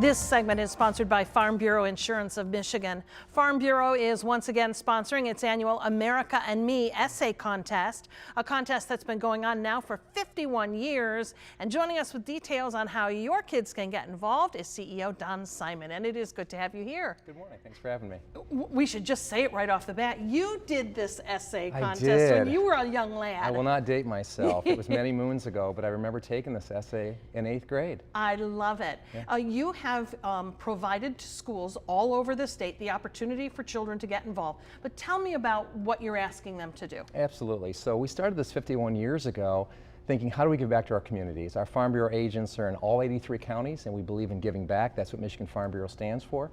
This segment is sponsored by Farm Bureau Insurance of Michigan. Farm Bureau is once again sponsoring its annual America and Me essay contest, a contest that's been going on now for 51 years. And joining us with details on how your kids can get involved is CEO Don Simon. And it is good to have you here. Good morning. Thanks for having me. We should just say it right off the bat. You did this essay contest did. when you were a young lad. I will not date myself. It was many moons ago, but I remember taking this essay in 8th grade. I love it. Yeah. You have provided to schools all over the state the opportunity for children to get involved. But tell me about what you're asking them to do. Absolutely. So we started this 51 years ago thinking, how do we give back to our communities? Our Farm Bureau agents are in all 83 counties, and we believe in giving back. That's what Michigan Farm Bureau stands for.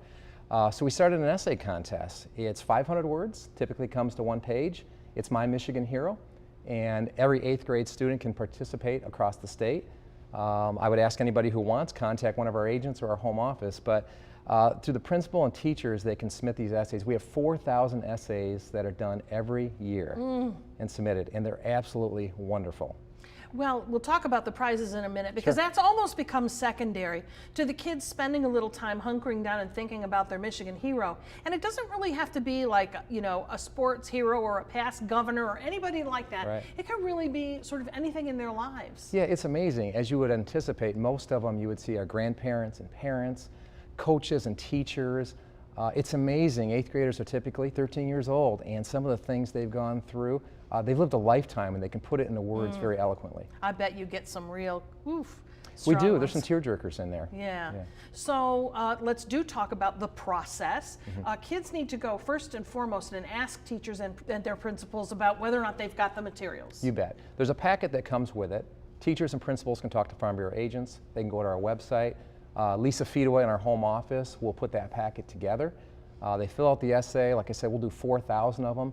So we started an essay contest. It's 500 words, typically comes to one page. It's My Michigan Hero, and every 8th grade student can participate across the state. I would ask anybody who wants, contact one of our agents or our home office, but through the principal and teachers, they can submit these essays. We have 4,000 essays that are done every year and submitted, and they're absolutely wonderful. Well, we'll talk about the prizes in a minute, because Sure. that's almost become secondary to the kids spending a little time hunkering down and thinking about their Michigan hero. And it doesn't really have to be like, you know, a sports hero or a past governor or anybody like that. Right. It can really be sort of anything in their lives. Yeah, it's amazing. As you would anticipate, most of them you would see are grandparents and parents, coaches and teachers. It's amazing. 8th graders are typically 13 years old, and some of the things they've gone through, they've lived a lifetime, and they can put it into words very eloquently. I bet you get some real, oof. We strong do. ones. There's some tearjerkers in there. Yeah. Yeah. So let's talk about the process. Kids need to go first and foremost and ask teachers and their principals about whether or not they've got the materials. You bet. There's a packet that comes with it. Teachers and principals can talk to Farm Bureau agents. They can go to our website. Lisa Feedaway in our home office will put that packet together. They fill out the essay. Like I said, we'll do 4,000 of them.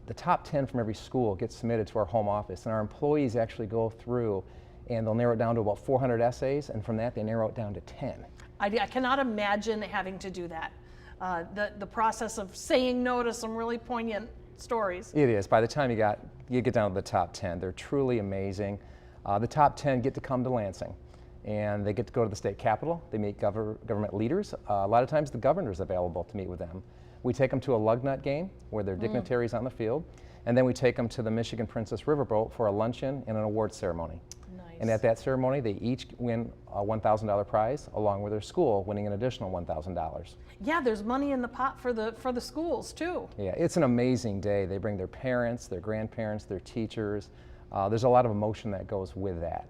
The top 10 from every school gets submitted to our home office, and our employees actually go through and they'll narrow it down to about 400 essays, and from that they narrow it down to 10. I cannot imagine having to do that. The process of saying no to some really poignant stories. It is. By the time you get down to the top 10, they're truly amazing. The top 10 get to come to Lansing, and they get to go to the state capitol. They meet government leaders. A lot of times the governor's available to meet with them. We take them to a lug nut game where they're dignitaries on the field, and then we take them to the Michigan Princess Riverboat for a luncheon and an award ceremony. Nice. And at that ceremony, they each win a $1,000 prize, along with their school winning an additional $1,000. Yeah, there's money in the pot for the schools too. Yeah, it's an amazing day. They bring their parents, their grandparents, their teachers. There's a lot of emotion that goes with that.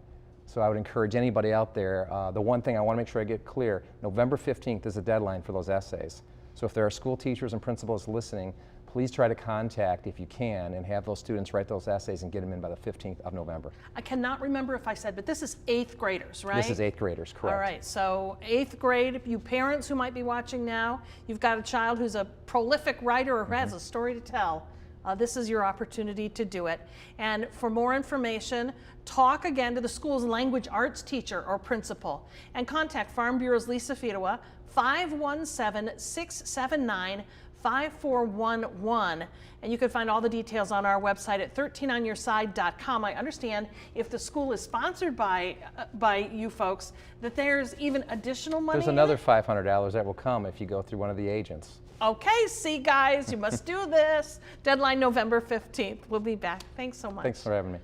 So I would encourage anybody out there, the one thing I want to make sure I get clear, November 15th is the deadline for those essays. So if there are school teachers and principals listening, please try to contact, if you can, and have those students write those essays and get them in by the 15th of November. I cannot remember if I said, but this is 8th graders, right? This is 8th graders, correct. All right, so 8th grade, you parents who might be watching now, you've got a child who's a prolific writer or who has a story to tell. This is your opportunity to do it. And for more information, talk again to the school's language arts teacher or principal, and contact Farm Bureau's Lisa Feedaway, 517-679-5411, and you can find all the details on our website at 13onyourside.com. I understand if the school is sponsored by you folks that there's even additional money. There's another $500 that will come if you go through one of the agents. Okay, see guys, you must do this. Deadline November 15th. We'll be back. Thanks so much. Thanks for having me.